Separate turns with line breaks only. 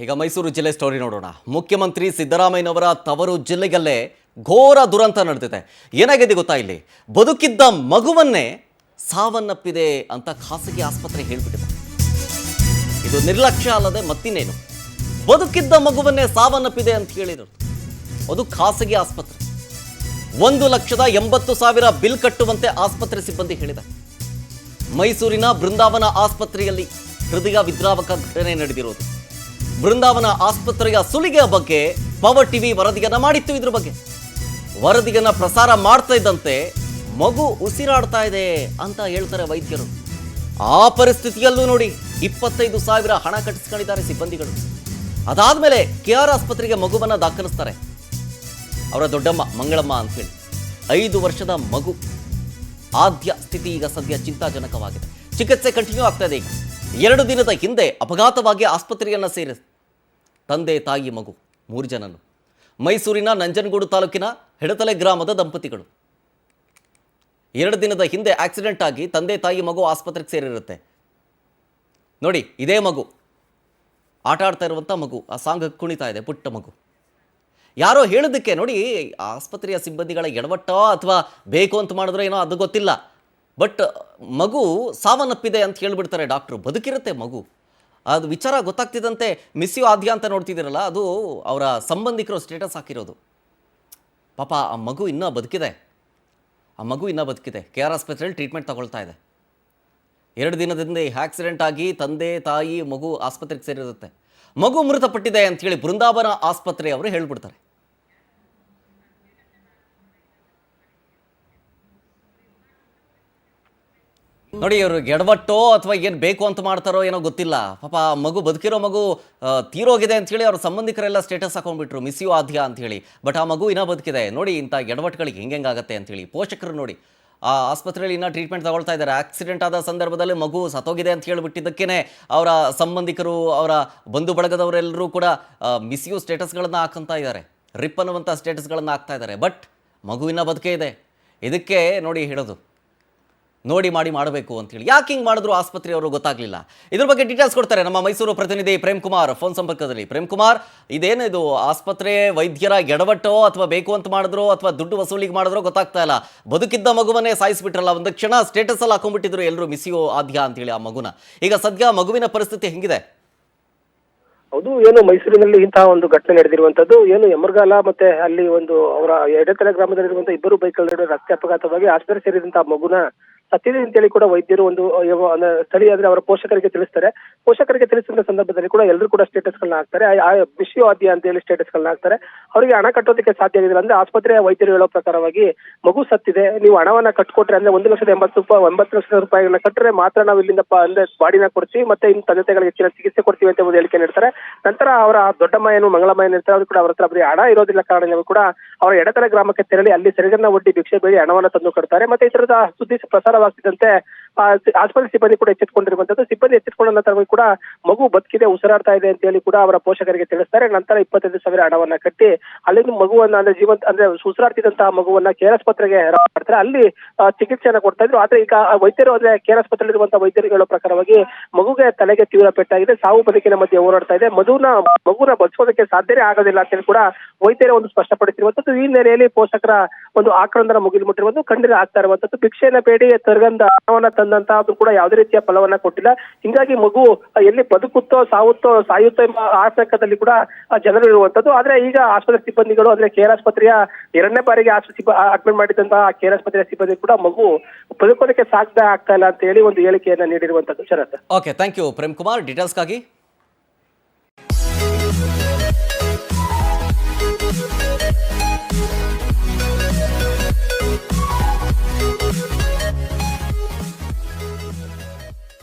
ಈಗ ಮೈಸೂರು ಜಿಲ್ಲೆ ಸ್ಟೋರಿ ನೋಡೋಣ. ಮುಖ್ಯಮಂತ್ರಿ ಸಿದ್ದರಾಮಯ್ಯನವರ ತವರು ಜಿಲ್ಲೆಯಲ್ಲೇ ಘೋರ ದುರಂತ ನಡೆದಿದೆ. ಏನಾಗಿದೆ ಗೊತ್ತಾ? ಇಲ್ಲಿ ಬದುಕಿದ್ದ ಮಗುವನ್ನೇ ಸಾವನ್ನಪ್ಪಿದೆ ಅಂತ ಖಾಸಗಿ ಆಸ್ಪತ್ರೆ ಹೇಳ್ಬಿಟ್ಟಿದೆ. ಇದು ನಿರ್ಲಕ್ಷ್ಯ ಅಲ್ಲದೆ ಮತ್ತಿನ್ನೇನು? ಬದುಕಿದ್ದ ಮಗುವನ್ನೇ ಸಾವನ್ನಪ್ಪಿದೆ ಅಂತ ಹೇಳಿದರು. ಅದು ಖಾಸಗಿ ಆಸ್ಪತ್ರೆ. 1,80,000 ಬಿಲ್ ಕಟ್ಟುವಂತೆ ಆಸ್ಪತ್ರೆ ಸಿಬ್ಬಂದಿ ಹೇಳಿದೆ. ಮೈಸೂರಿನ ಬೃಂದಾವನ ಆಸ್ಪತ್ರೆಯಲ್ಲಿ ಹೃದಯ ವಿದ್ರಾವಕ ಘಟನೆ ನಡೆದಿರೋದು. ಬೃಂದಾವನ ಆಸ್ಪತ್ರೆಯ ಸುಲಿಗೆಯ ಬಗ್ಗೆ ಪವರ್ ಟಿವಿ ವರದಿಯನ್ನ ಮಾಡಿತ್ತು. ಇದ್ರ ಬಗ್ಗೆ ವರದಿಯನ್ನ ಪ್ರಸಾರ ಮಾಡ್ತಾ ಇದ್ದಂತೆ ಮಗು ಉಸಿರಾಡ್ತಾ ಇದೆ ಅಂತ ಹೇಳ್ತಾರೆ ವೈದ್ಯರು. ಆ ಪರಿಸ್ಥಿತಿಯಲ್ಲೂ ನೋಡಿ 25,000 ಹಣ ಕಟ್ಟಿಸ್ಕೊಂಡಿದ್ದಾರೆ ಸಿಬ್ಬಂದಿಗಳು. ಅದಾದ್ಮೇಲೆ KR ಆಸ್ಪತ್ರೆಗೆ ಮಗುವನ್ನ ದಾಖಲಿಸ್ತಾರೆ. ಅವರ ದೊಡ್ಡಮ್ಮ ಮಂಗಳಮ್ಮ ಅಂತ ಹೇಳಿ 5 ವರ್ಷದ ಮಗು. ಆದ್ಯ ಸ್ಥಿತಿ ಈಗ ಸದ್ಯ ಚಿಂತಾಜನಕವಾಗಿದೆ. ಚಿಕಿತ್ಸೆ ಕಂಟಿನ್ಯೂ ಆಗ್ತಾ ಇದೆ. ಈಗ 2 ದಿನದ ಹಿಂದೆ ಅಪಘಾತವಾಗಿ ಆಸ್ಪತ್ರೆಯನ್ನು ಸೇರಿದ ತಂದೆ ತಾಯಿ ಮಗು 3 ಜನರು. ಮೈಸೂರಿನ ನಂಜನಗೂಡು ತಾಲೂಕಿನ ಹೆಡತಲೆ ಗ್ರಾಮದ ದಂಪತಿಗಳು. 2 ದಿನದ ಹಿಂದೆ ಆಕ್ಸಿಡೆಂಟ್ ಆಗಿ ತಂದೆ ತಾಯಿ ಮಗು ಆಸ್ಪತ್ರೆಗೆ ಸೇರಿರುತ್ತೆ. ನೋಡಿ, ಇದೇ ಮಗು, ಆಟ ಆಡ್ತಾ ಇರುವಂಥ ಮಗು, ಆ ಸಾಂಗ್ ಕುಣಿತಾ ಇದೆ, ಪುಟ್ಟ ಮಗು. ಯಾರೋ ಹೇಳೋದಕ್ಕೆ ನೋಡಿ, ಆಸ್ಪತ್ರೆಯ ಸಿಬ್ಬಂದಿಗಳ ಎಡವಟ್ಟೋ ಅಥವಾ ಬೇಕು ಅಂತ ಮಾಡಿದ್ರೆ ಏನೋ ಅದು ಗೊತ್ತಿಲ್ಲ. ಬಟ್ ಮಗು ಸಾವನ್ನಪ್ಪಿದೆ ಅಂತ ಹೇಳ್ಬಿಡ್ತಾರೆ ಡಾಕ್ಟ್ರು. ಬದುಕಿರುತ್ತೆ ಮಗು. ಅದು ವಿಚಾರ ಗೊತ್ತಾಗ್ತಿದ್ದಂತೆ ಮಿಸ್ ಯು ಆದ್ಯ ಅಂತ ನೋಡ್ತಿದ್ದೀರಲ್ಲ, ಅದು ಅವರ ಸಂಬಂಧಿಕರು ಸ್ಟೇಟಸ್ ಹಾಕಿರೋದು. ಪಾಪ ಆ ಮಗು ಇನ್ನೂ ಬದುಕಿದೆ. KR ಆಸ್ಪತ್ರೆಯಲ್ಲಿ ಟ್ರೀಟ್ಮೆಂಟ್ ತಗೊಳ್ತಾ ಇದೆ. 2 ದಿನದಿಂದ ಆಕ್ಸಿಡೆಂಟ್ ಆಗಿ ತಂದೆ ತಾಯಿ ಮಗು ಆಸ್ಪತ್ರೆಗೆ ಸೇರಿರುತ್ತೆ. ಮಗು ಮೃತಪಟ್ಟಿದೆ ಅಂತೇಳಿ ಬೃಂದಾವನ ಆಸ್ಪತ್ರೆಯವರು ಹೇಳ್ಬಿಡ್ತಾರೆ. ನೋಡಿ, ಇವರು ಎಡವಟ್ಟೋ ಅಥವಾ ಏನು ಬೇಕು ಅಂತ ಮಾಡ್ತಾರೋ ಏನೋ ಗೊತ್ತಿಲ್ಲ. ಪಾಪ ಮಗು, ಬದುಕಿರೋ ಮಗು ತೀರೋಗಿದೆ ಅಂಥೇಳಿ ಅವ್ರ ಸಂಬಂಧಿಕರೆಲ್ಲ ಸ್ಟೇಟಸ್ ಹಾಕೊಂಡ್ಬಿಟ್ರು, ಮಿಸ್ ಯು ಆದ್ಯ ಅಂಥೇಳಿ. ಬಟ್ ಆ ಮಗು ಇನ್ನೂ ಬದುಕಿದೆ. ನೋಡಿ, ಇಂಥ ಎಡವಟ್ಟುಗಳಿಗೆ ಹೆಂಗಾಗತ್ತೆ ಅಂಥೇಳಿ ಪೋಷಕರು ನೋಡಿ ಆ ಆಸ್ಪತ್ರೆಯಲ್ಲಿ ಇನ್ನೂ ಟ್ರೀಟ್ಮೆಂಟ್ ತಗೊಳ್ತಾ ಇದ್ದಾರೆ. ಆಕ್ಸಿಡೆಂಟ್ ಆದ ಸಂದರ್ಭದಲ್ಲಿ ಮಗು ಸತ್ತೋಗಿದೆ ಅಂತ ಹೇಳಿಬಿಟ್ಟಿದ್ದಕ್ಕೇ ಅವರ ಸಂಬಂಧಿಕರು, ಅವರ ಬಂಧು ಬಳಗದವರೆಲ್ಲರೂ ಕೂಡ ಮಿಸ್ ಯು ಸ್ಟೇಟಸ್ಗಳನ್ನು ಹಾಕ್ತಾ ಇದ್ದಾರೆ, ರಿಪ್ ಅನ್ನುವಂಥ ಸ್ಟೇಟಸ್ಗಳನ್ನು ಹಾಕ್ತಾ ಇದ್ದಾರೆ. ಬಟ್ ಮಗುವಿನ ಬದುಕೇ ಇದೆ. ಇದಕ್ಕೆ ನೋಡಿ ಹೇಳೋದು, ನೋಡಿ ಮಾಡಬೇಕು ಅಂತೇಳಿ. ಯಾಕೆ ಹಿಂಗೆ ಮಾಡಿದ್ರು ಆಸ್ಪತ್ರೆಯವರು ಗೊತ್ತಾಗಲಿಲ್ಲ. ಇದ್ರ ಬಗ್ಗೆ ಡೀಟೇಲ್ಸ್ ಕೊಡ್ತಾರೆ ನಮ್ಮ ಮೈಸೂರು ಪ್ರತಿನಿಧಿ ಪ್ರೇಮ್ ಕುಮಾರ್ ಫೋನ್ ಸಂಪರ್ಕದಲ್ಲಿ. ಪ್ರೇಮ್ ಕುಮಾರ್, ಇದೇನಿದು ಆಸ್ಪತ್ರೆ ವೈದ್ಯರ ಎಡವಟ್ಟೋ ಅಥವಾ ಬೇಕು ಅಂತ ಮಾಡಿದ್ರು ಅಥವಾ ದುಡ್ಡು ವಸೂಲಿಗೆ ಮಾಡಿದ್ರೋ ಗೊತ್ತಾಗ್ತಾ ಇಲ್ಲ. ಬದುಕಿದ್ದ ಮಗುವನ್ನೇ ಸಾಯಿಸ್ಬಿಟ್ರಲ್ಲ. ಒಂದು ಕ್ಷಣ ಸ್ಟೇಟಸ್ ಅಲ್ಲಿ ಹಾಕೊಂಡ್ಬಿಟ್ಟಿದ್ರು ಎಲ್ಲರೂ ಮಿಸ್ ಯು ಆದ್ಯ ಅಂತೇಳಿ ಆ ಮಗುನ. ಈಗ ಸದ್ಯ ಮಗುವಿನ ಪರಿಸ್ಥಿತಿ ಹೆಂಗಿದೆ?
ಹೌದು, ಏನು ಮೈಸೂರಿನಲ್ಲಿ ಇಂತಹ ಒಂದು ಘಟನೆ ನಡೆದಿರುವಂತದ್ದು. ಏನು ಯಮರ್ಗಾಲ ಮತ್ತೆ ಅಲ್ಲಿ ಒಂದು ಅವರ ಎಡತಲೆ ಗ್ರಾಮದಲ್ಲಿರುವಂತಹ 2 ಬೈಕ್ಗಳ ರಸ್ತೆ ಅಪಘಾತವಾಗಿ ಆಸ್ಪತ್ರೆ ಸೇರಿದಂತಹ ಮಗುನ ಸತ್ತಿದೆ ಅಂತೇಳಿ ಕೂಡ ವೈದ್ಯರು ಒಂದು ಸ್ಥಳೀಯ ಅವರ ಪೋಷಕರಿಗೆ ತಿಳಿಸ್ತಾರೆ. ಪೋಷಕರಿಗೆ ತಿಳಿಸಿದ ಸಂದರ್ಭದಲ್ಲಿ ಕೂಡ ಎಲ್ಲರೂ ಕೂಡ ಸ್ಟೇಟಸ್ ಗಳನ್ನ ಹಾಕ್ತಾರೆ. ಮಿಸ್ ಯು ಆದ್ಯ ಅಂತ ಹೇಳಿ ಸ್ಟೇಟಸ್ ಗಳನ್ನ ಹಾಕ್ತಾರೆ. ಅವರಿಗೆ ಹಣ ಕಟ್ಟೋದಕ್ಕೆ ಸಾಧ್ಯ ಆಗಿಲ್ಲ. ಅಂದ್ರೆ ಆಸ್ಪತ್ರೆಯ ವೈದ್ಯರು ಹೇಳೋ ಪ್ರಕಾರವಾಗಿ ಮಗು ಸತ್ತಿದೆ, ನೀವು ಹಣವನ್ನ ಕಟ್ಕೊಟ್ರೆ ಅಂದ್ರೆ 1,80,000 ರೂಪಾಯಿಗಳನ್ನ ಕಟ್ಟರೆ ಮಾತ್ರ ನಾವು ಇಲ್ಲಿಂದ ಅಂದ್ರೆ ಬಾಡಿನ ಕೊಡ್ತೀವಿ, ಮತ್ತೆ ಇನ್ನು ತಂದೆ ತಾಯಿಗಳಿಗೆ ಹೆಚ್ಚಿನ ಚಿಕಿತ್ಸೆ ಕೊಡ್ತೀವಿ ಅಂತ ಒಂದು ಹೇಳಿಕೆ ನೀಡ್ತಾರೆ. ನಂತರ ಅವರ ದೊಡ್ಡಮ್ಮ ಏನು ಮಂಗಳಮ್ಮ ಏನಿರ್ತಾರೆ, ಅವರು ಕೂಡ ಅವರ ಹತ್ರ ಬರೀ ಹಣ ಇರೋದಿಲ್ಲ ಕಾರಣ ಕೂಡ ಅವರ ಎಡತಲೆ ಗ್ರಾಮಕ್ಕೆ ತೆರಳಿ ಅಲ್ಲಿ ಸರಿಗನ್ನ ಒಡ್ಡಿ ಭಿಕ್ಷೆ ಬೇಡಿ ಹಣವನ್ನ ತಂದು ಕೊಡ್ತಾರೆ. ಮತ್ತೆ ಈ ತರದ ಸುದ್ದಿ ಪ್ರಸಾರವಾಗ್ತಿದ್ದಂತೆ ಆಸ್ಪತ್ರೆ ಸಿಬ್ಬಂದಿ ಕೂಡ ಎಚ್ಚೆತ್ಕೊಂಡಿರುವಂತದ್ದು. ಸಿಬ್ಬಂದಿ ಎಚ್ಚೆತ್ಕೊಂಡ ನಂತರ ಕೂಡ ಮಗು ಬದುಕಿದೆ, ಉಸಿರಾಡ್ತಾ ಇದೆ ಅಂತ ಹೇಳಿ ಕೂಡ ಅವರ ಪೋಷಕರಿಗೆ ತಿಳಿಸ್ತಾರೆ. ನಂತರ 25,000 ಹಣವನ್ನ ಕಟ್ಟಿ ಅಲ್ಲಿಂದ ಮಗುವನ್ನ ಅಂದ್ರೆ ಜೀವಂತ ಅಂದ್ರೆ ಉಸಿರಾಡ್ತಿದ್ದಂತಹ ಮಗುವನ್ನ KR ಆಸ್ಪತ್ರೆಗೆ ಮಾಡ್ತಾರೆ. ಅಲ್ಲಿ ಚಿಕಿತ್ಸೆಯನ್ನ ಕೊಡ್ತಾ ಇದ್ರು. ಆದ್ರೆ ಈಗ ವೈದ್ಯರು ಅಂದ್ರೆ KR ಆಸ್ಪತ್ರೆಯಲ್ಲಿ ಇರುವಂತಹ ವೈದ್ಯರು ಹೇಳೋ ಪ್ರಕಾರವಾಗಿ ಮಗುಗೆ ತಲೆಗೆ ತೀವ್ರ ಪೆಟ್ಟಾಗಿದೆ, ಸಾವು ಬದುಕಿನ ಮಧ್ಯೆ ಹೋರಾಡ್ತಾ ಇದೆ, ಮಗುನ ಬದುಕೋದಕ್ಕೆ ಸಾಧ್ಯನೇ ಆಗೋದಿಲ್ಲ ಅಂತ ಹೇಳಿ ಕೂಡ ವೈದ್ಯರೇ ಒಂದು ಸ್ಪಷ್ಟಪಡಿಸಿರುವಂತದ್ದು. ಈ ನೆಲೆಯಲ್ಲಿ ಪೋಷಕರ ಒಂದು ಆಕ್ರಂದನ ಮುಗಿಲ್ಮುಟ್ಟಿರುವಂತದ್ದು ಖಂಡಿತ ಆಗ್ತಾ ಇರುವಂತದ್ದು. ಭಿಕ್ಷೆಯನ್ನ ಬೇಡಿ ತರಗಂದ ಹಣವನ್ನ ತಂದಂತ ಅದು ಕೂಡ ಯಾವುದೇ ರೀತಿಯ ಫಲವನ್ನ ಕೊಟ್ಟಿಲ್ಲ. ಹಿಂಗಾಗಿ ಮಗು ಎಲ್ಲಿ ಬದುಕುತ್ತೋ ಸಾಯುತ್ತೋ ಎಂಬ ಆತಂಕದಲ್ಲಿ ಕೂಡ ಜನರು ಇರುವಂತದ್ದು. ಆದ್ರೆ ಈಗ ಆಸ್ಪತ್ರೆ ಸಿಬ್ಬಂದಿಗಳು ಅಂದ್ರೆ KR ಆಸ್ಪತ್ರೆಯ 2ನೇ ಬಾರಿಗೆ ಅಡ್ಮಿಟ್ ಮಾಡಿದಂತಹ KR ಆಸ್ಪತ್ರೆಯ ಸಿಬ್ಬಂದಿ ಕೂಡ ಮಗು ಬದುಕೋದಕ್ಕೆ ಸಾಧ್ಯ ಆಗ್ತಾ ಇಲ್ಲ ಅಂತ ಹೇಳಿ ಒಂದು ಹೇಳಿಕೆಯನ್ನ ನೀಡಿರುವಂತದ್ದು. Sharath,
okay, thank you Prem Kumar ಡೀಟೇಲ್ಸ್ಗಾಗಿ.